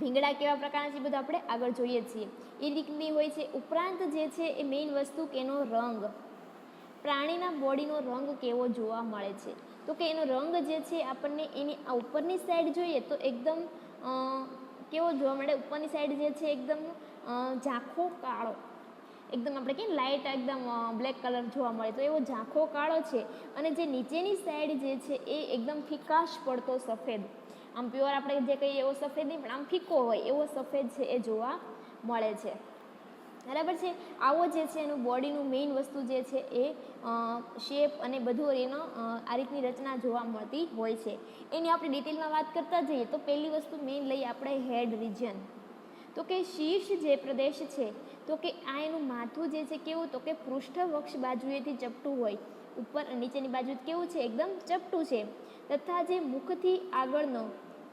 ભીંગડા કેવા પ્રકારના છે બધું આપણે આગળ જોઈએ છીએ. એ રીતની હોય છે. ઉપરાંત જે છે એ મેઇન વસ્તુ કે એનો રંગ, પ્રાણીના બોડીનો રંગ કેવો જોવા મળે છે, તો કે એનો રંગ જે છે આપણને એની આ ઉપરની સાઈડ જોઈએ તો એકદમ કેવો જોવા મળે, ઉપરની સાઈડ જે છે એકદમ ઝાંખો કાળો, એકદમ આપણે કહીએ લાઇટ એકદમ બ્લેક કલર જોવા મળે તો એવો ઝાંખો કાળો છે. અને જે નીચેની સાઈડ જે છે એ એકદમ ફિકાશ પડતો સફેદ, આમ પ્યોર આપણે જે કહીએ એવો સફેદ નહીં પણ આમ ફીકો હોય એવો સફેદ છે એ જોવા મળે છે. બરાબર છે. આવો જે છે એનું બોડીનું મેઇન વસ્તુ જે છે એ શેપ અને બધું એનો આ રીતની રચના જોવા મળતી હોય છે. એની આપણે ડિટેલમાં વાત કરતા જઈએ તો પહેલી વસ્તુ મેઇન લઈએ આપણે હેડ રિજન. તો કે શીર્ષ જે પ્રદેશ છે તો કે આ એનું માથું જે છે કેવું, તો કે પૃષ્ઠવક્ષ બાજુએથી ચપટું હોય, ઉપર નીચેની બાજુ કેવું છે એકદમ ચપટું છે. તથા જે મુખથી આગળનો,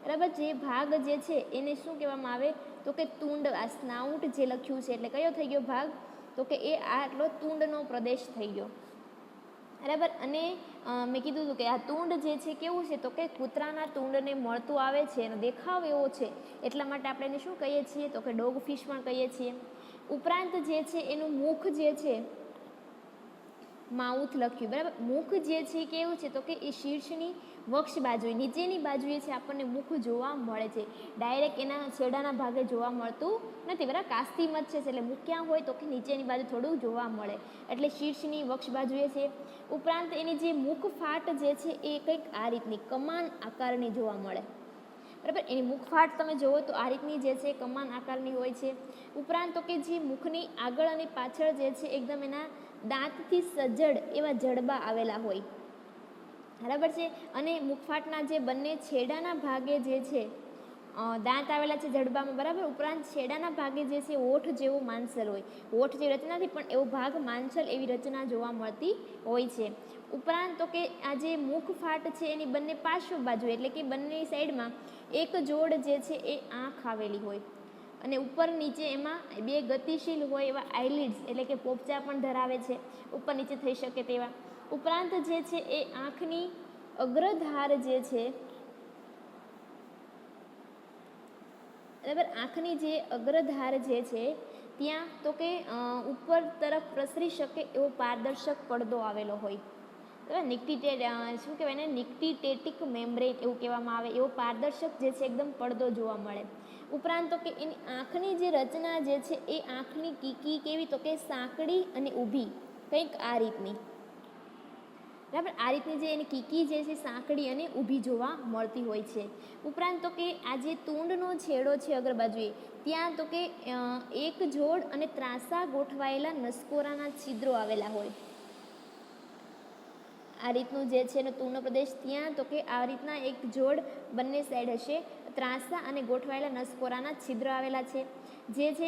બરાબર, જે ભાગ જે છે એને શું કહેવામાં આવે તો કે તુંડ. આ સ્નાઉટ જે લખ્યું છે એટલે કયો થઈ ગયો ભાગ, તો કે એ આટલો તુંડનો પ્રદેશ થઈ ગયો. બરાબર. અને મેં કીધું હતું કે આ તુંડ જે છે કેવું છે તો કે કૂતરાના તુંડને મળતું આવે છે, એનો દેખાવ એવો છે એટલા માટે આપણે એને શું કહીએ છીએ તો કે ડોગ ફિશ પણ કહીએ છીએ. ઉપરાંત જે છે એનું મુખ જે છે, માઉથ લખ્યું, બરાબર, મુખ જે છે કેવું છે તો કે એ શીર્ષની વક્ષ બાજુએ નીચેની બાજુએ છે આપણને મુખ જોવા મળે છે. ડાયરેક્ટ એના છેડાના ભાગે જોવા મળતું નથી. બરાબર. કાસ્તિમત છે એટલે મુખ ક્યાં હોય તો કે નીચેની બાજુ થોડું જોવા મળે એટલે શીર્ષની વક્ષ બાજુએ છે. ઉપરાંત એની જે મુખ ફાટ જે છે એ કંઈક આ રીતની કમાન આકારની જોવા મળે. બરાબર. એની મુખફાટ તમે જુઓ તો આ રીતની જે છે કમાન આકારની હોય છે. ઉપરાંત તો કે જે મુખની આગળ અને પાછળ જે છે એકદમ એના દાંતથી સજ્જડ એવા જડબા આવેલા હોય. બરાબર છે. અને મુખફાટના જે બંને છેડાના ભાગે જે છે દાંત આવેલા છે જડબામાં. બરાબર. ઉપરાંત છેડાના ભાગે જે છે ઓઠ જેવો માંસલ હોય, ઓઠ જેવી રચના નથી પણ એવો ભાગ માંસલ એવી રચના જોવા મળતી હોય છે. ઉપરાંત તો કે આ જે મુખફાટ છે એની બંને પાર્શ્વ બાજુ એટલે કે બંને સાઈડમાં એક જોડ જે છે એ આંખ આવેલી હોય અને ઉપર નીચે એમાં બે ગતિશીલ હોય એવા આઈલિડ્સ એટલે કે પોપચા પણ ધરાવે છે, ઉપર નીચે થઈ શકે તેવા. ઉપરાંત જે છે એ આંખની અગ્રધાર જે છે, બરાબર, આંખની જે અગ્રધાર જે છે ત્યાં તો કે ઉપર તરફ પ્રસરી શકે એવો પારદર્શક પડદો આવેલો હોય. બરાબર. શું કહેવાય ને, નિક્ટિટેટિક મેમ્બ્રેન એવું કહેવામાં આવે એવો પારદર્શક જે છે એકદમ પડદો જોવા મળે. ઉપરાંત તો કે એની આંખની જે રચના જે છે એ આંખની કીકી કેવી તો કે સાંકડી અને ઊભી કંઈક આ રીતની. બરાબર. આ રીતની જે એની કીકી જે છે સાંકડી અને ઊભી જોવા મળતી હોય છે. ઉપરાંત તો કે આ જે તુંડનો છેડો છે અગ્ર બાજુએ ત્યાં તો કે એક જોડ અને ત્રાંસા ગોઠવાયેલા નસકોરાના છિદ્રો આવેલા હોય. આ રીતનું જે છે એનો તુંડનો પ્રદેશ ત્યાં તો કે આ રીતના એક જોડ બંને સાઈડ હશે, ત્રાંસા અને ગોઠવાયેલા નસકોરાના છિદ્ર આવેલા છે. જે છે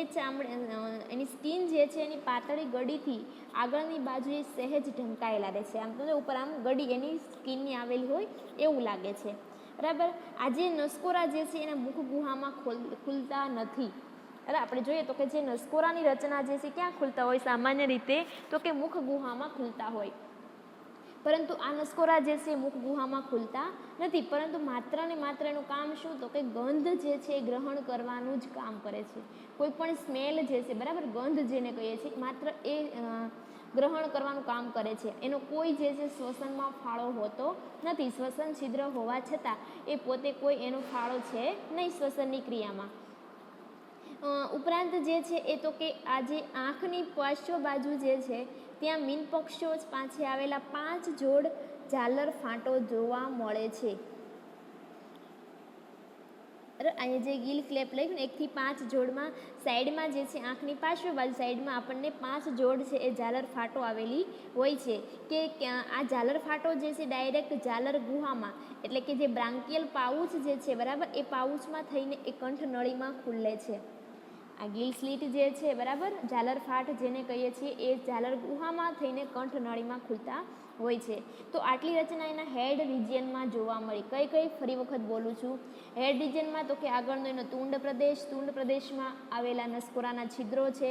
એની સ્કિન જે છે એની પાતળી ગડીથી આગળની બાજુએ સહેજ ઢંકાયેલા રહે છે. આમ તો ઉપર આમ ગડી એની સ્કિનની આવેલી હોય એવું લાગે છે. બરાબર. આ જે નસકોરા જે છે એના મુખ ગુહામાં ખુલતા નથી. બરાબર. આપણે જોઈએ તો કે જે નસકોરાની રચના જે છે ક્યાં ખુલતા હોય સામાન્ય રીતે તો કે મુખ ગુહામાં ખુલતા હોય, પરંતુ આ નસકોરા જે છે મુખ ગુહામાં ખુલતા નથી. પરંતુ માત્ર ને માત્ર એનું કામ શું તો કે ગંધ જે છે એ ગ્રહણ કરવાનું જ કામ કરે છે. કોઈ પણ સ્મેલ જે છે, બરાબર, ગંધ જેને કહીએ છીએ, માત્ર એ ગ્રહણ કરવાનું કામ કરે છે. એનો કોઈ જે છે શ્વસનમાં ફાળો હોતો નથી. શ્વસન છિદ્ર હોવા છતાં એ પોતે કોઈ એનો ફાળો છે નહીં શ્વસનની ક્રિયામાં. ઉપરાંત જે છે એ તો કે આ જે આંખની પાર્શ્વ બાજુ જે છે ત્યાં મીન પક્ષીઓ પાછે આવેલા 5 જોડ ઝાલર ફાંટો જોવા મળે છે. અહીંયા જે ગિલ ક્લેપ લખ્યું ને 1 થી 5 જોડમાં સાઈડમાં જે છે આંખની પાર્શ્વ બાજુ સાઈડમાં આપણને 5 જોડ છે એ ઝાલર ફાંટો આવેલી હોય છે. કે આ ઝાલર ફાંટો જે છે ડાયરેક્ટ ઝાલર ગુહામાં એટલે કે જે બ્રાન્કિયલ પાઉચ જે છે, બરાબર, એ પાઉચમાં થઈને એ કંઠ નળીમાં ખુલે છે. આ ગિલ સ્લિટ જે છે બરાબર, ઝાલર ફાટ જેને કહીએ છીએ એ ઝાલર ગુહામાં થઈને કંઠનળીમાં ખુલતા હોય છે. તો આટલી રચના એના હેડ રિજિયનમાં જોવા મળી. કઈ કઈ ફરી વખત બોલું છું. હેડ રિજિયનમાં તો કે આગળનો એનો તુંડ પ્રદેશમાં આવેલા નસકોરાના છિદ્રો છે,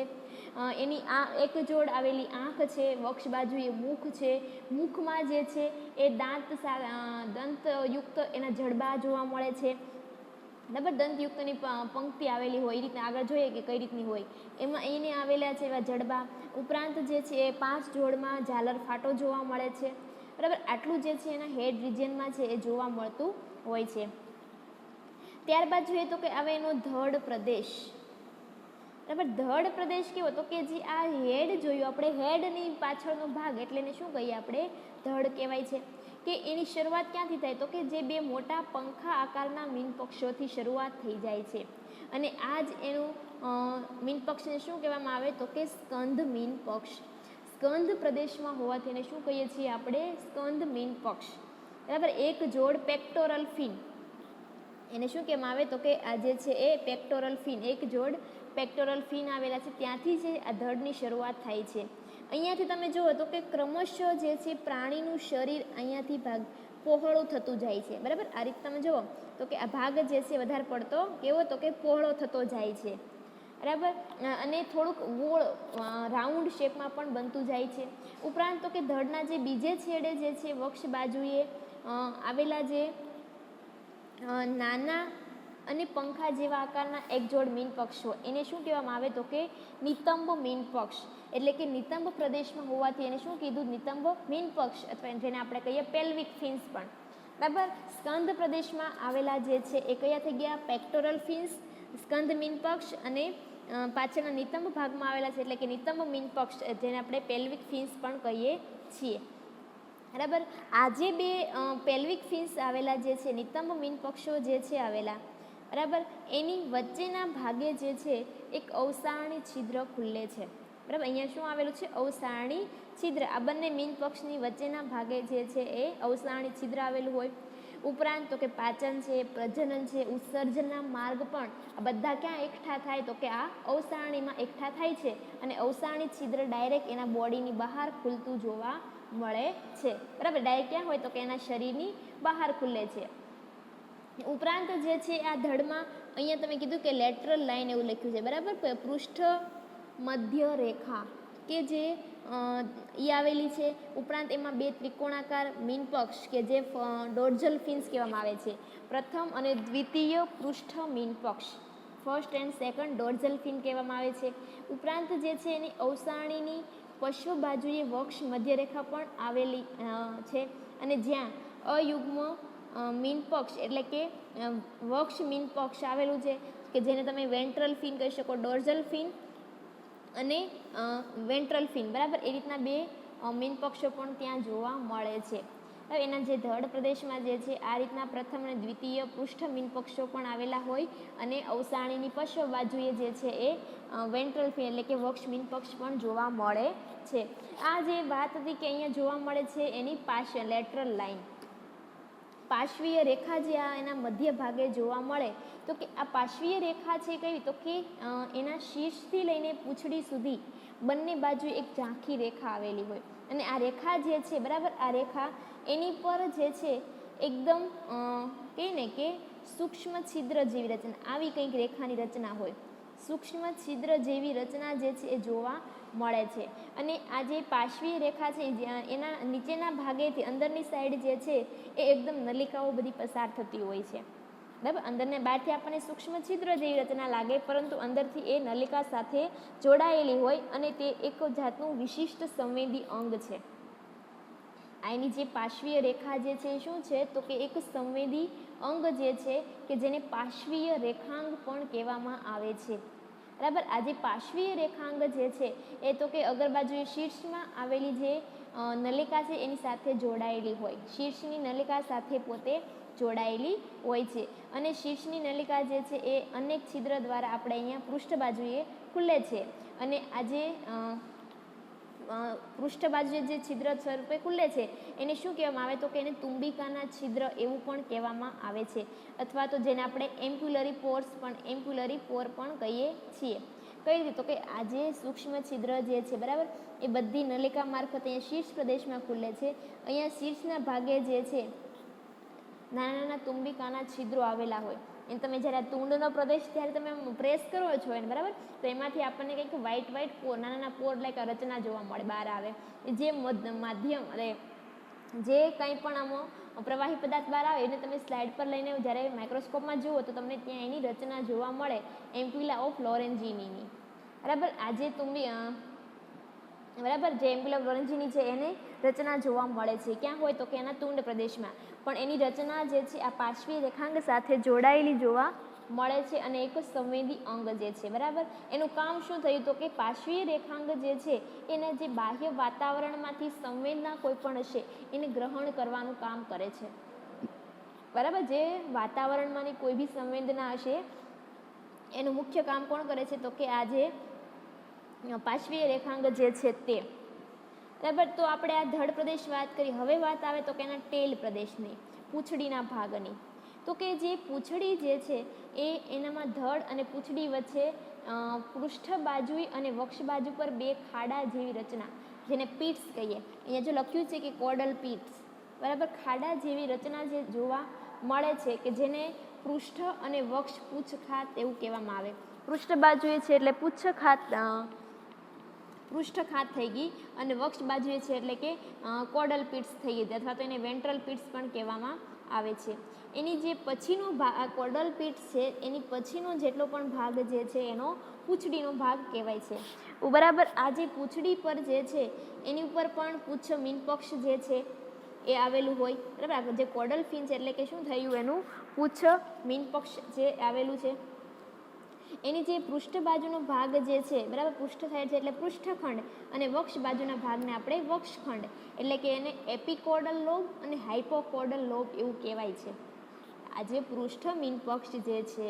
એની આ એક જોડ આવેલી આંખ છે, વક્ષ બાજુએ મુખ છે, મુખમાં જે છે એ દંતયુક્ત એના જડબા જોવા મળે છે બરાબર. દંતયુક્તની પંક્તિ આવેલી હોય, એ રીતના આગળ જોઈએ કે કઈ રીતની હોય, એમાં એને આવેલા છે એવા જડબા. ઉપરાંત જે છે એ 5 જોડમાં ઝાલર ફાટો જોવા મળે છે બરાબર. આટલું જે છે એના હેડ રિજિયનમાં છે એ જોવા મળતું હોય છે. ત્યારબાદ જોઈએ તો કે હવે એનો ધડ પ્રદેશ બરાબર. ધડ પ્રદેશ કેવો તો કે જે આ હેડ જોયું આપણે, હેડની પાછળનો ભાગ એટલે એને શું કહીએ આપણે, ધડ કહેવાય છે. કે એની શરૂઆત ક્યાંથી થાય તો કે જે 2 મોટા પંખા આકારના મીનપક્ષોથી શરૂઆત થઈ જાય છે, અને આ જ એનું મીનપક્ષને શું કહેવામાં આવે તો કે સ્કંદ મીનપક્ષ. સ્કંદ પ્રદેશમાં હોવાથી એને શું કહીએ છીએ આપણે, સ્કંદ મીનપક્ષ બરાબર. એક જોડ પેક્ટોરલ ફિન, એને શું કહેવામાં આવે તો કે આ જે છે એ પેક્ટોરલ ફિન, એક જોડ પેક્ટોરલ ફિન આવેલા છે, ત્યાંથી જે આ ધડની શરૂઆત થાય છે. અહીંયાથી તમે જુઓ તો કે ક્રમશઃ જે છે પ્રાણીનું શરીર અહીંયાથી ભાગ પહોળું થતું જાય છે બરાબર. આ રીતે તમે જુઓ તો કે આ ભાગ જે છે વધારે પડતો કેવો તો કે પહોળો થતો જાય છે બરાબર, અને થોડુંક ગોળ રાઉન્ડ શેપમાં પણ બનતું જાય છે. ઉપરાંત તો કે ધડના જે બીજે છેડે જે છે વક્ષ બાજુએ આવેલા જે નાના અને પંખા જેવા આકારના એક જોડ મીનપક્ષો, એને શું કહેવામાં આવે તો કે નિતંબ મીનપક્ષ. એટલે કે નિતંબ પ્રદેશમાં હોવાથી એને શું કીધું, નિતંબ મીનપક્ષ, અથવા જેને આપણે કહીએ પેલ્વિક ફિન્સ પણ બરાબર. સ્કંદ પ્રદેશમાં આવેલા જે છે એ કયા થઈ ગયા, પેક્ટોરલ ફિન્સ, સ્કંદ મીનપક્ષ, અને પાછળના નિતંબ ભાગમાં આવેલા છે એટલે કે નિતંબ મીનપક્ષ, જેને આપણે પેલ્વિક ફિન્સ પણ કહીએ છીએ બરાબર. આ જે 2 પેલ્વિક ફિન્સ આવેલા જે છે, નિતંબ મીનપક્ષો જે છે આવેલા બરાબર, એની વચ્ચેના ભાગે જે છે એક અવસારણી છિદ્ર ખુલ્લે છે બરાબર. અહીંયા શું આવેલું છે, અવસારણી છિદ્ર. આ બંને મીનપક્ષની વચ્ચેના ભાગે જે છે એ અવસારણી છિદ્ર આવેલું હોય. ઉપરાંત તો કે પાચન છે, પ્રજનન છે, ઉત્સર્જનના માર્ગ પણ આ બધા ક્યાં એકઠા થાય તો કે આ અવસારણીમાં એકઠા થાય છે, અને અવસારણી છિદ્ર ડાયરેક્ટ એના બોડીની બહાર ખુલતું જોવા મળે છે બરાબર. ડાયરેક્ટ ક્યાં હોય તો કે એના શરીરની બહાર ખુલે છે. ઉપરાંત જે છે આ ધડમાં અહીંયા તમે કીધું કે લેટરલ લાઇન એવું લખ્યું છે બરાબર, પૃષ્ઠ મધ્ય રેખા કે જે એ આવેલી છે. ઉપરાંત એમાં 2 ત્રિકોણાકાર મીનપક્ષ કે જે ડોર્ઝલ ફિન્સ કહેવામાં આવે છે, પ્રથમ અને દ્વિતીય પૃષ્ઠ મીનપક્ષ, ફર્સ્ટ એન્ડ સેકન્ડ ડોર્ઝલ ફિન કહેવામાં આવે છે. ઉપરાંત જે છે એની અવસારણીની પશ્વ બાજુએ વક્ષ મધ્યરેખા પણ આવેલી છે, અને જ્યાં અયુગ્મ મીનપક્ષ એટલે કે વક્ષ મીનપક્ષ આવેલું છે, કે જેને તમે વેન્ટ્રલ ફિન કહી શકો, ડોર્ઝલ ફિન અને વેન્ટ્રલ ફિન બરાબર. એ રીતના 2 મીનપક્ષો પણ ત્યાં જોવા મળે છે. હવે એના જે ધડ પ્રદેશમાં જે છે આ રીતના પ્રથમ અને દ્વિતીય પૃષ્ઠ મીનપક્ષો પણ આવેલા હોય, અને અવસારણીની પશ્વ બાજુએ જે છે એ વેન્ટ્રલ ફિન એટલે કે વક્ષ મીનપક્ષ પણ જોવા મળે છે. આ જે વાત હતી કે અહીંયા જોવા મળે છે એની પાછળ લેટરલ લાઇન, પાર્શ્વીય રેખા જે આ એના મધ્ય ભાગે જોવા મળે, તો કે આ પાર્શ્વીય રેખા છે કઈ તો કે એના શીર્ષથી લઈને પૂંછડી સુધી બંને બાજુ એક ઝાંખી રેખા આવેલી હોય, અને આ રેખા જે છે બરાબર, આ રેખા એની પર જે છે એકદમ કહે ને કે સૂક્ષ્મ છિદ્ર જેવી રચના, આવી કંઈક રેખાની રચના હોય, સૂક્ષ્મ છિદ્ર જેવી રચના જે છે એ જોવા મળે છે. અને આ જે પાર્શ્વીય રેખા છે એના નીચેના ભાગેથી અંદરની સાઈડ જે છે એ એકદમ નલિકાઓ બધી પસાર થતી હોય છે બરાબર. અંદરને બહારથી આપણને સૂક્ષ્મ છિદ્ર જેવી રચના લાગે, પરંતુ અંદરથી એ નલિકા સાથે જોડાયેલી હોય, અને તે એક જાતનું વિશિષ્ટ સંવેદી અંગ છે. આની જે પાર્શ્વીય રેખા જે છે શું છે તો કે એક સંવેદી અંગ જે છે કે જેને પાર્શ્વીય રેખાંગ પણ કહેવામાં આવે છે બરાબર. આ જે પાર્શ્વીય રેખાંગ જે છે એ તો કે અગર બાજુએ શીર્ષમાં આવેલી જે નલિકા છે એની સાથે જોડાયેલી હોય, શીર્ષની નલિકા સાથે પોતે જોડાયેલી હોય છે, અને શીર્ષની નલિકા જે છે એ અનેક છિદ્ર દ્વારા આપણે અહીંયા પૃષ્ઠ બાજુએ ખુલે છે, અને આ જે પૃષ્ઠ બાજુએ જે છિદ્ર સ્વરૂપે ખુલે છે એને શું કહેવામાં આવે તો કે એને તુંબિકાના છિદ્ર એવું પણ કહેવામાં આવે છે, અથવા તો જેને આપણે એમ્પ્યુલરી પોર પણ કહીએ છીએ. કઈ રીતે? તો કે આ જે સૂક્ષ્મ છિદ્ર જે છે બરાબર, એ બધી નલિકા મારફત અહીંયા શીર્ષ પ્રદેશમાં ખુલે છે. અહીંયા શીર્ષના ભાગે જે છે નાના નાના તુંબિકાના છિદ્રો આવેલા હોય. અને તમે જ્યારે આ તુંડનો પ્રદેશ જ્યારે તમે પ્રેસ કરો છો એને બરાબર, તો એમાંથી આપણને કંઈક વ્હાઈટ પોર, નાના નાના પોર લાઈક રચના જોવા મળે, બહાર આવે. જે માધ્યમ અરે જે કંઈ પણ આમાં પ્રવાહી પદાર્થ બહાર આવે એને તમે સ્લાઇડ પર લઈને જ્યારે માઇક્રોસ્કોપમાં જુઓ તો તમને ત્યાં એની રચના જોવા મળે, એમ્પ્યુલા ઓફ લોરેન્ઝીનીની. બરાબર, આજે બરાબર જે એમ્પ્યુલા ઓફ લોરેન્ઝીની છે એને રચના જોવા મળે છે. ક્યાં હોય? તો કે એના તુંડ પ્રદેશમાં. પણ એની રચના જે છે આ પાર્શ્વીય રેખાંગ સાથે જોડાયેલી જોવા મળે છે અને એક સંવેદી અંગ જે છે બરાબર, એનું કામ શું થયું? તો કે પાર્શ્વીય રેખાંગ જે છે એના જે બાહ્ય વાતાવરણમાંથી સંવેદના કોઈ પણ હશે એને ગ્રહણ કરવાનું કામ કરે છે. બરાબર, જે વાતાવરણમાંની કોઈ બી સંવેદના હશે એનું મુખ્ય કામ કોણ કરે છે? તો કે આ જે પાર્શ્વીય રેખાંગ જે છે તે. બરાબર, તો આપણે આ ધડ પ્રદેશ વાત કરી. હવે વાત આવે તો કે એના ટેલ પ્રદેશની, પૂંછડીના ભાગની. તો કે જે પૂંછડી જે છે એ એનામાં ધડ અને પૂંછડી વચ્ચે પૃષ્ઠ બાજુ અને વક્ષ બાજુ પર બે ખાડા જેવી રચના, જેને પીટ્સ કહીએ. અહીંયા જો લખ્યું છે કે કોડલ પીટ્સ, બરાબર, ખાડા જેવી રચના જે જોવા મળે છે કે જેને પૃષ્ઠ અને વક્ષ પૂંછખાત એવું કહેવામાં આવે. પૃષ્ઠ બાજુએ છે એટલે પૃષ્ઠખાત થઈ ગઈ અને વક્ષ બાજુએ છે એટલે કે કોડલ પીટ્સ થઈ ગઈ, અથવા તો એને વેન્ટ્રલ પીટ્સ પણ કહેવામાં આવે છે. એની જે પછીનો ભાગ કોડલ પીટ્સ છે એની પછીનો જેટલો પણ ભાગ જે છે એનો પૂંછડીનો ભાગ કહેવાય છે. બરાબર, આ જે પૂંછડી પર જે છે એની ઉપર પણ પુચ્છ મીનપક્ષ જે છે એ આવેલું હોય. બરાબર, જે કોડલ ફિન છે એટલે કે શું થયું? એનું પુચ્છ મીનપક્ષ જે આવેલું છે. એની જે પૃષ્ઠ બાજુનો ભાગ જે છે બરાબર, પૃષ્ઠ થાય છે એટલે પૃષ્ઠખંડ, અને વક્ષ બાજુના ભાગને આપણે વક્ષખંડ એટલે કે એને એપિકોડલ લોબ અને હાઇપોકોડલ લોબ એવું કહેવાય છે. આ જે પૃષ્ઠ મીનપક્ષ જે છે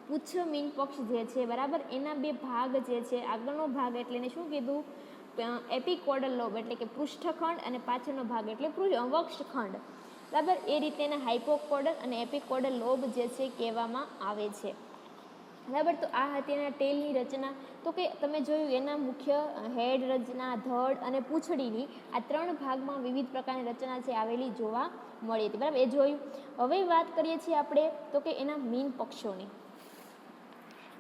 પુચ્છ મીનપક્ષ જે છે બરાબર, એના બે ભાગ જે છે, આગળનો ભાગ એટલે એને શું કીધું? એપિકોડલ લોબ એટલે કે પૃષ્ઠખંડ, અને પાછળનો ભાગ એટલે વક્ષખંડ. બરાબર, એ રીતે એના હાઇપોકોડલ અને એપિકોડલ લોબ જે છે કહેવામાં આવે છે. બરાબર, તો આ હતી એના ટેલની રચના. તો કે તમે જોયું એના મુખ્ય હેડ રચના, ધડ અને પૂંછડીની આ ત્રણ ભાગમાં વિવિધ પ્રકારની રચના છે આવેલી જોવા મળી હતી. બરાબર, એ જોયું. હવે વાત કરીએ છીએ આપણે તો કે એના મીન પક્ષોની.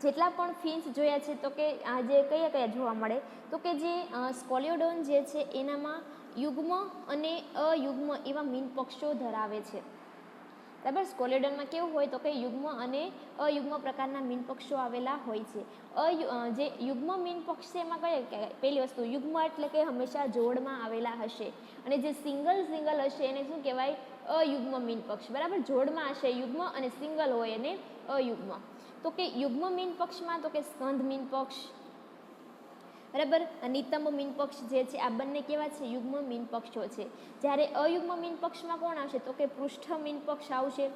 જેટલા પણ ફિન્સ જોયા છે તો કે આ જે કયા કયા જોવા મળે? તો કે જે સ્કોલિયોડોન જે છે એનામાં યુગ્મ અને અયુગ્મ એવા મીન પક્ષો ધરાવે છે. બરાબર, સ્કોલિયોડોનમાં કેવું હોય? તો કે યુગ્મ અને અયુગ્મ પ્રકારના મીનપક્ષો આવેલા હોય છે. જે યુગ્મ મીનપક્ષ છે એમાં કયા? પહેલી વસ્તુ, યુગ્મ એટલે કે હંમેશા જોડમાં આવેલા હશે, અને જે સિંગલ હશે એને શું કહેવાય? અયુગ્મ મીનપક્ષ. બરાબર, જોડમાં હશે યુગ્મ અને સિંગલ હોય એને અયુગ્મ. તો કે યુગ્મ મીનપક્ષમાં તો કે સ્કંધ મીનપક્ષ, બરાબર, નિતંબ મીનપક્ષ જે છે આ બંને કેવા છે? યુગ્મ મીનપક્ષો છે. જ્યારે અયુગ્મ મીનપક્ષમાં કોણ આવશે? તો કે પૃષ્ઠ મીનપક્ષ આવશે.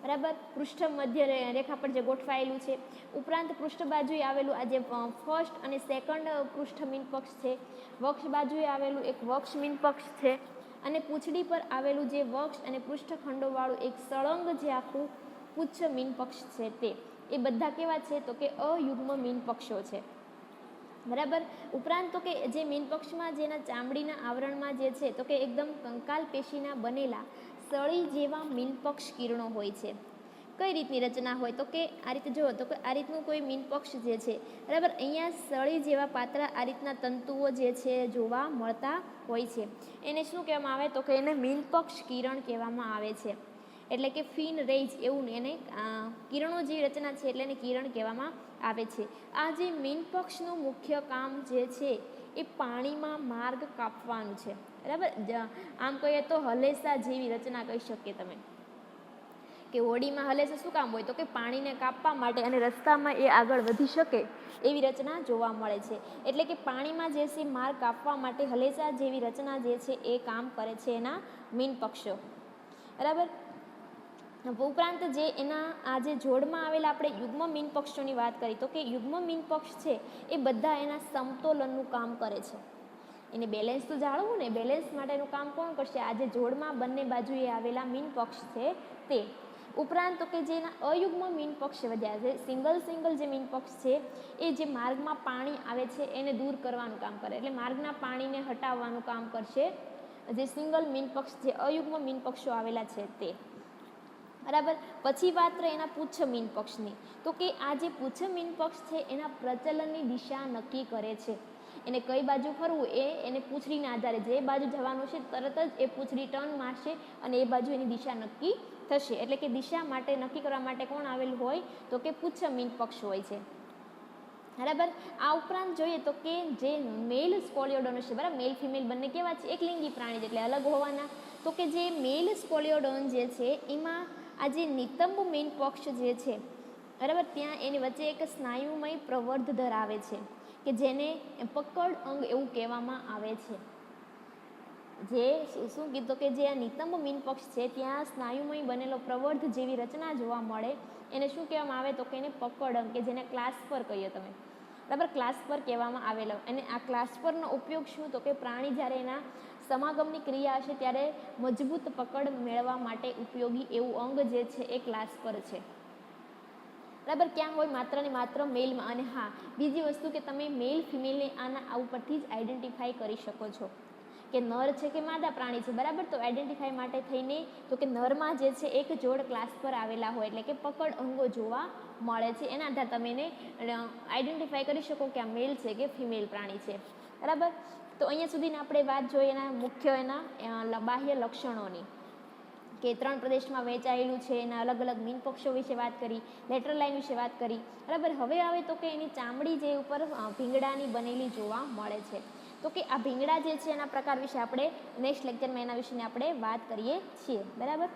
બરાબર, પૃષ્ઠ મધ્ય રેખા પર જે ગોઠવાયેલું છે. ઉપરાંત પૃષ્ઠ બાજુએ આવેલું આ જે ફર્સ્ટ અને સેકન્ડ પૃષ્ઠ મીનપક્ષ છે. વક્ષ બાજુએ આવેલું એક વક્ષ મીનપક્ષ છે, અને પૂંછડી પર આવેલું જે વક્ષ અને પૃષ્ઠખંડોવાળું એક સળંગ જે આખું પુચ્છ મીનપક્ષ છે તે. એ બધા કેવા છે? તો કે અયુગ્મ મીનપક્ષો છે. બરાબર, ઉપરાંત તો કે જે મીનપક્ષમાં જેના ચામડીના આવરણમાં જે છે તો કે એકદમ કંકાલ પેશીના બનેલા સળી જેવા મીનપક્ષ કિરણો હોય છે. કઈ રીતની રચના હોય? તો કે આ રીતે જુઓ તો કે આ રીતનું કોઈ મીનપક્ષ જે છે બરાબર, અહીંયા સળી જેવા પાતળા આ રીતના તંતુઓ જે છે જોવા મળતા હોય છે. એને શું કહેવામાં આવે? તો કે એને મીનપક્ષ કિરણ કહેવામાં આવે છે. એટલે કે ફિન રેજ એવું એને કિરણો જેવી રચના છે એટલે એને કિરણ કહેવામાં આવે છે. આ જે મીનપક્ષનું મુખ્ય કામ જે છે એ પાણીમાં માર્ગ કાપવાનું છે. બરાબર, આમ કહીએ તો હલેસા જેવી રચના કહી શકીએ તમે, કે હોડીમાં હલેસા શું કામ હોય? તો કે પાણીને કાપવા માટે અને રસ્તામાં એ આગળ વધી શકે એવી રચના જોવા મળે છે. એટલે કે પાણીમાં જે છે માર્ગ કાપવા માટે હલેસા જેવી રચના જે છે એ કામ કરે છે એના મીનપક્ષો. બરાબર, ઉપરાંત જે એના આ જે જોડમાં આવેલા આપણે યુગ્મ મીનપક્ષોની વાત કરી તો કે યુગ્મ મીનપક્ષ છે એ બધા એના સમતોલનનું કામ કરે છે. એને બેલેન્સ તો જાળવવું ને, બેલેન્સ માટેનું કામ કોણ કરશે? આ જે જોડમાં બંને બાજુએ આવેલા મીનપક્ષ છે તે. ઉપરાંત તો કે જેના અયુગ્મ મીન પક્ષ વધ્યા છે, સિંગલ જે મીન પક્ષ છે એ જે માર્ગમાં પાણી આવે છે એને દૂર કરવાનું કામ કરે, એટલે માર્ગના પાણીને હટાવવાનું કામ કરશે જે સિંગલ મીન પક્ષ, જે અયુગ્મ મીન પક્ષો આવેલા છે તે, બરાબર. પછી વાત રહે એના પુચ્છ મીન પક્ષની, તો કે આ જે પુચ્છ મીન પક્ષ છે એના પ્રચલનની દિશા નક્કી કરે છે, એને કઈ બાજુ ફરવું એને પૂંછડીના આધારે જે બાજુ જવાનું છે તરત જ એ પૂંછડી ટર્ન મારશે અને એ બાજુ એની દિશા નક્કી થશે, એટલે કે દિશા માટે નક્કી કરવા માટે કોણ આવેલું હોય તો કે પુચ્છ મીન પક્ષ હોય છે, બરાબર. આ ઉપરાંત જોઈએ તો કે જે મેલ સ્કોલિયોડોન છે, બરાબર, મેલ ફિમેલ બંને કેવા છે, એક લિંગી પ્રાણી એટલે અલગ હોવાના, તો કે જે મેલ સ્કોલિયોડોન જે છે એમાં આ જે નિતંબ મીન પક્ષ જે છે, બરાબર, ત્યાં એની વચ્ચે એક સ્નાયુમય પ્રવર્ધ ધરાવે છે કે જેને પકડ અંગ એવું કહેવામાં આવે છે. જે શું કીધું કે જે આ નિતંબ મીન પક્ષ છે ત્યાં સ્નાયુમય બનેલો પ્રવર્ધ જેવી રચના જોવા મળે, એને શું કહેવામાં આવે તો કે એને પકડ અંગ, કે જેને ક્લાસ્પર કહીએ તમે, બરાબર, ક્લાસ્પર કહેવામાં આવેલો. અને આ ક્લાસ્પરનો ઉપયોગ શું તો કે પ્રાણી જ્યારે એના સમાગમની ક્રિયા હશે ત્યારે મજબૂત પકડ મેળવવા માટે ઉપયોગી એવું અંગ જે છે એ ક્લાસ્પર છે, બરાબર. ક્યાં હોય માત્ર ને માત્ર મેલમાં. અને હા, બીજી વસ્તુ કે તમે મેલ ફિમેલને આના ઉપરથી જ આઈડેન્ટિફાઈ કરી શકો છો કે નર છે કે માદા પ્રાણી છે, બરાબર. તો આઈડેન્ટિફાઈ માટે થઈને તો કે નરમાં જે છે એક જોડ ક્લાસ્પર આવેલા હોય એટલે કે પકડ અંગો જોવા મળે છે, એના આધારે તમે એને આઈડેન્ટિફાઈ કરી શકો કે આ મેલ છે કે ફિમેલ પ્રાણી છે, બરાબર. તો અહીંયા સુધીને આપણે વાત જોઈએ એના મુખ્ય એના બાહ્ય લક્ષણોની, કે 3 પ્રદેશમાં વહેંચાયેલું છે, એના અલગ અલગ મીન પક્ષો વિશે વાત કરી, લેટરલ લાઇન વિશે વાત કરી, બરાબર. હવે આવે તો કે એની ચામડી જે ઉપર ભીંગડાની બનેલી જોવા મળે છે, તો કે આ ભીંગડા જે છે એના પ્રકાર વિશે આપણે નેક્સ્ટ લેક્ચરમાં એના વિશે આપણે વાત કરીએ છીએ, બરાબર.